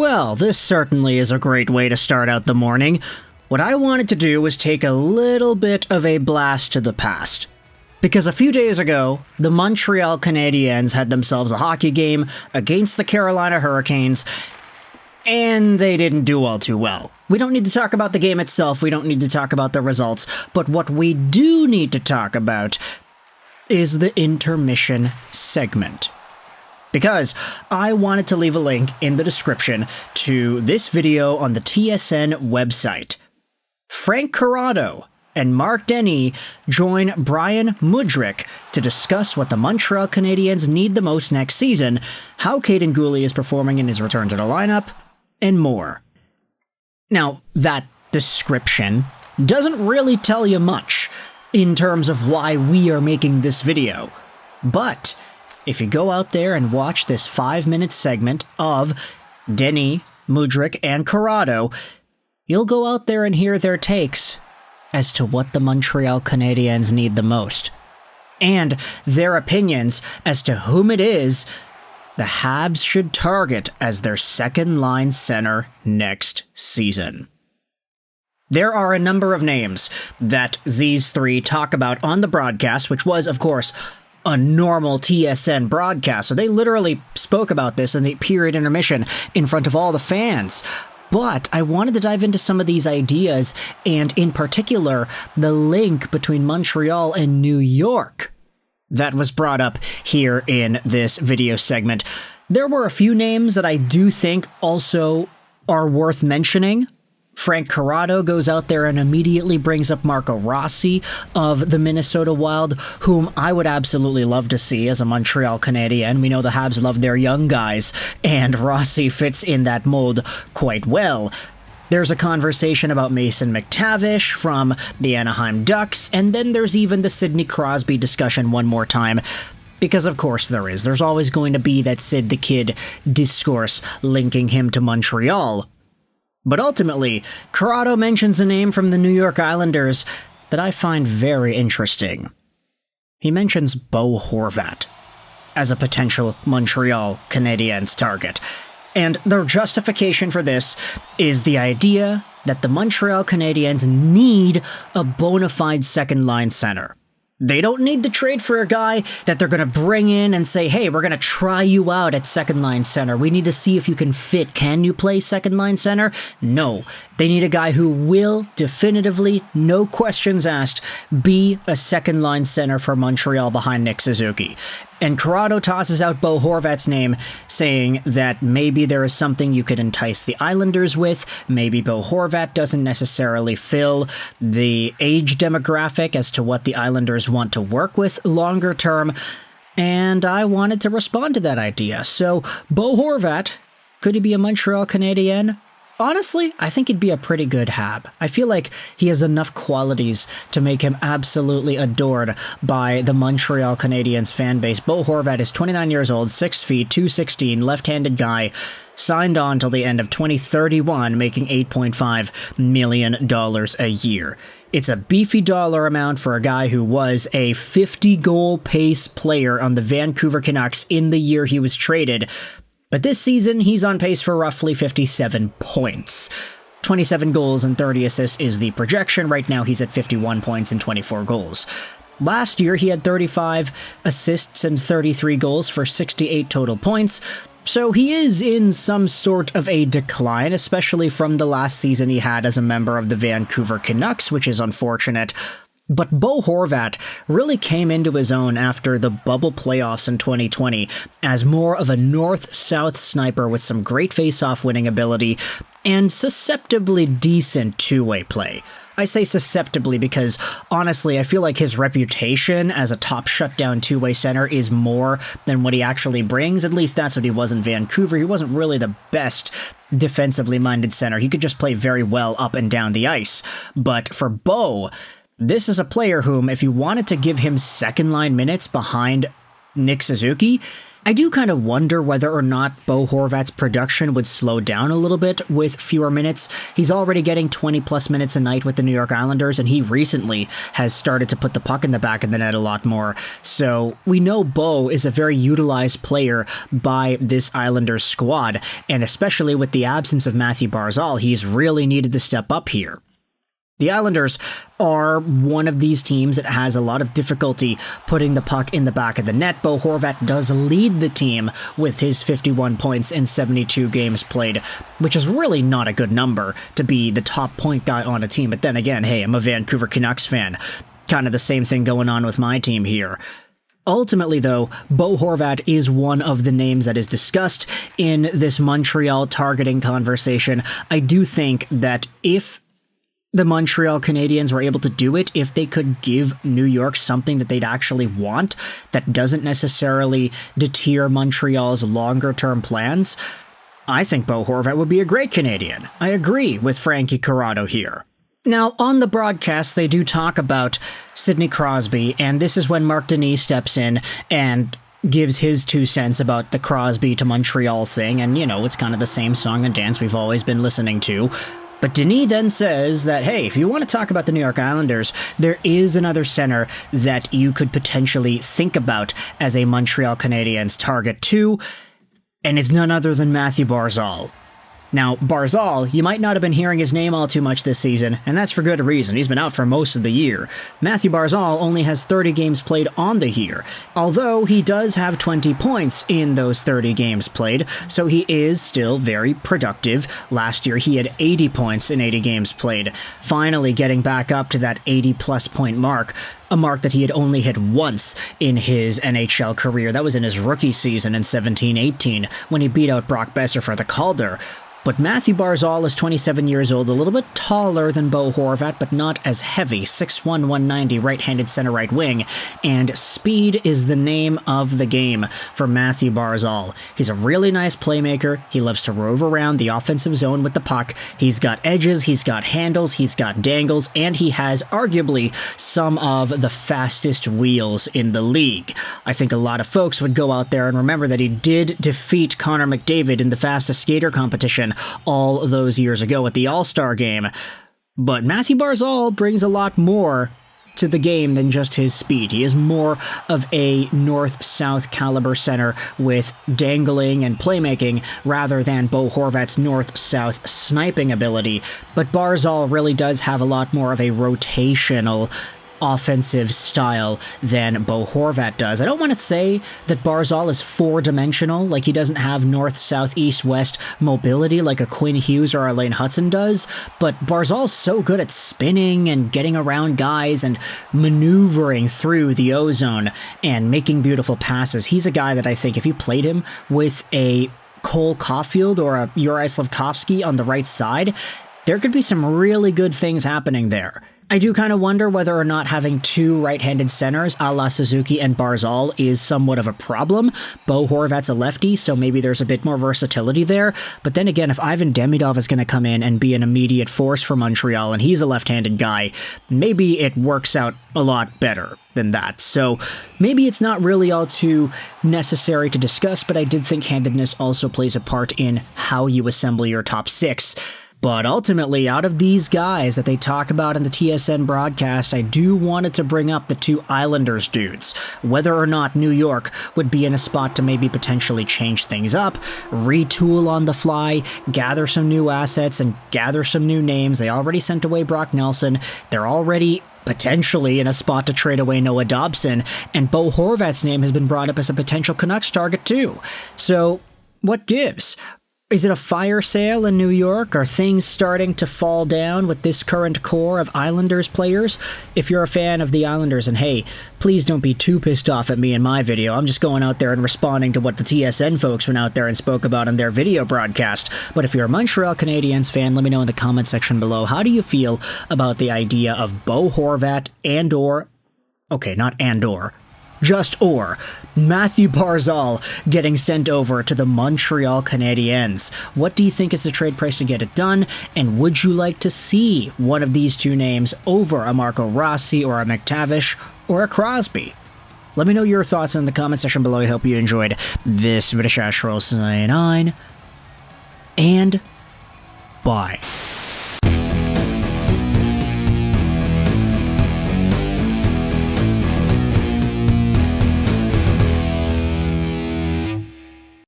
Well, this certainly is a great way to start out the morning. What I wanted to do was take a little bit of a blast to the past. Because a few days ago, the Montreal Canadiens had themselves a hockey game against the Carolina Hurricanes, and they didn't do all too well. We don't need to talk about the game itself, we don't need to talk about the results, but what we do need to talk about is the intermission segment. Because I wanted to leave a link in the description to this video on the TSN website. Frank Corrado and Mark Denny join Brian Mudryk to discuss what the Montreal Canadiens need the most next season, how Cayden is performing in his return to the lineup, and more. Now, that description doesn't really tell you much in terms of why we are making this video, but if you go out there and watch this 5-minute segment of Denny, Mudryk, and Corrado, you'll go out there and hear their takes as to what the Montreal Canadiens need the most, and their opinions as to whom it is the Habs should target as their second-line center next season. There are a number of names that these three talk about on the broadcast, which was, of course, a normal TSN broadcast, so they literally spoke about this in the period intermission in front of all the fans. But I wanted to dive into some of these ideas, and in particular, the link between Montreal and New York that was brought up here in this video segment. There were a few names that I do think also are worth mentioning. Frank Corrado goes out there and immediately brings up Marco Rossi of the Minnesota Wild, whom I would absolutely love to see as a Montreal Canadien. We know the Habs love their young guys, and Rossi fits in that mold quite well. There's a conversation about Mason McTavish from the Anaheim Ducks, and then there's even the Sidney Crosby discussion one more time. Because of course there is. There's always going to be that Sid the Kid discourse linking him to Montreal. But ultimately, Corrado mentions a name from the New York Islanders that I find very interesting. He mentions Bo Horvat as a potential Montreal Canadiens target. And the justification for this is the idea that the Montreal Canadiens need a bona fide second-line center. They don't need to trade for a guy that they're going to bring in and say, hey, we're going to try you out at second-line center. We need to see if you can fit. Can you play second-line center? No. They need a guy who will definitively, no questions asked, be a second-line center for Montreal behind Nick Suzuki. And Corrado tosses out Bo Horvat's name, saying that maybe there is something you could entice the Islanders with. Maybe Bo Horvat doesn't necessarily fill the age demographic as to what the Islanders want to work with longer term. And I wanted to respond to that idea. So, Bo Horvat, could he be a Montreal Canadien? Honestly, I think he'd be a pretty good Hab. I feel like he has enough qualities to make him absolutely adored by the Montreal Canadiens fan base. Bo Horvat is 29 years old, 6 feet, 216, left-handed guy, signed on till the end of 2031, making $8.5 million a year. It's a beefy dollar amount for a guy who was a 50-goal pace player on the Vancouver Canucks in the year he was traded. But this season, he's on pace for roughly 57 points. 27 goals and 30 assists is the projection. Right now, he's at 51 points and 24 goals. Last year, he had 35 assists and 33 goals for 68 total points. So he is in some sort of a decline, especially from the last season he had as a member of the Vancouver Canucks, which is unfortunate. But Bo Horvat really came into his own after the bubble playoffs in 2020 as more of a north-south sniper with some great face-off winning ability and susceptibly decent two-way play. I say susceptibly because, honestly, I feel like his reputation as a top shutdown two-way center is more than what he actually brings. At least that's what he was in Vancouver. He wasn't really the best defensively minded center. He could just play very well up and down the ice. But for Bo, this is a player whom, if you wanted to give him second-line minutes behind Nick Suzuki, I do kind of wonder whether or not Bo Horvat's production would slow down a little bit with fewer minutes. He's already getting 20-plus minutes a night with the New York Islanders, and he recently has started to put the puck in the back of the net a lot more. So we know Bo is a very utilized player by this Islanders squad, and especially with the absence of Mathew Barzal, he's really needed to step up here. The Islanders are one of these teams that has a lot of difficulty putting the puck in the back of the net. Bo Horvat does lead the team with his 51 points in 72 games played, which is really not a good number to be the top point guy on a team. But then again, hey, I'm a Vancouver Canucks fan. Kind of the same thing going on with my team here. Ultimately, though, Bo Horvat is one of the names that is discussed in this Montreal targeting conversation. I do think that if the Montreal Canadiens were able to do it, if they could give New York something that they'd actually want that doesn't necessarily deter Montreal's longer-term plans, I think Bo Horvat would be a great Canadian. I agree with Frankie Corrado here. Now, on the broadcast, they do talk about Sidney Crosby, and this is when Mark Denis steps in and gives his 2 cents about the Crosby to Montreal thing, and, you know, it's kind of the same song and dance we've always been listening to. But Denis then says that, hey, if you want to talk about the New York Islanders, there is another center that you could potentially think about as a Montreal Canadiens target too, and it's none other than Mathew Barzal. Now, Barzal, you might not have been hearing his name all too much this season, and that's for good reason. He's been out for most of the year. Mathew Barzal only has 30 games played on the year, although he does have 20 points in those 30 games played, so he is still very productive. Last year, he had 80 points in 80 games played, finally getting back up to that 80-plus point mark, a mark that he had only hit once in his NHL career. That was in his rookie season in 17-18, when he beat out Brock Besser for the Calder. But Mathew Barzal is 27 years old, a little bit taller than Bo Horvat, but not as heavy, 6'1", 190, right-handed center right wing, and speed is the name of the game for Mathew Barzal. He's a really nice playmaker. He loves to rove around the offensive zone with the puck. He's got edges, he's got handles, he's got dangles, and he has arguably some of the fastest wheels in the league. I think a lot of folks would go out there and remember that he did defeat Connor McDavid in the fastest skater competition all those years ago at the All-Star game. But Mathew Barzal brings a lot more to the game than just his speed. He is more of a north-south caliber center with dangling and playmaking rather than Bo Horvat's north-south sniping ability. But Barzal really does have a lot more of a rotational offensive style than Bo Horvat does. I don't want to say that Barzal is four-dimensional, like he doesn't have north, south, east, west mobility like a Quinn Hughes or a Lane Hudson does, but Barzal's so good at spinning and getting around guys and maneuvering through the ozone and making beautiful passes. He's a guy that I think if you played him with a Cole Caulfield or a Juraj Slafkovsky on the right side, there could be some really good things happening there. I do kind of wonder whether or not having two right-handed centers, a la Suzuki and Barzal, is somewhat of a problem. Bo Horvat's a lefty, so maybe there's a bit more versatility there. But then again, if Ivan Demidov is going to come in and be an immediate force for Montreal, and he's a left-handed guy, maybe it works out a lot better than that. So maybe it's not really all too necessary to discuss, but I did think handedness also plays a part in how you assemble your top six. But ultimately, out of these guys that they talk about in the TSN broadcast, I do wanted to bring up the two Islanders dudes. Whether or not New York would be in a spot to maybe potentially change things up, retool on the fly, gather some new assets, and gather some new names. They already sent away Brock Nelson. They're already potentially in a spot to trade away Noah Dobson, and Bo Horvat's name has been brought up as a potential Canucks target too. So, what gives? Is it a fire sale in New York? Are things starting to fall down with this current core of Islanders players? If you're a fan of the Islanders, and hey, please don't be too pissed off at me in my video. I'm just going out there and responding to what the TSN folks went out there and spoke about in their video broadcast. But if you're a Montreal Canadiens fan, let me know in the comment section below. How do you feel about the idea of Bo Horvat or Mathew Barzal getting sent over to the Montreal Canadiens? What do you think is the trade price to get it done? And would you like to see one of these two names over a Marco Rossi or a McTavish or a Crosby? Let me know your thoughts in the comment section below. I hope you enjoyed this video. And bye.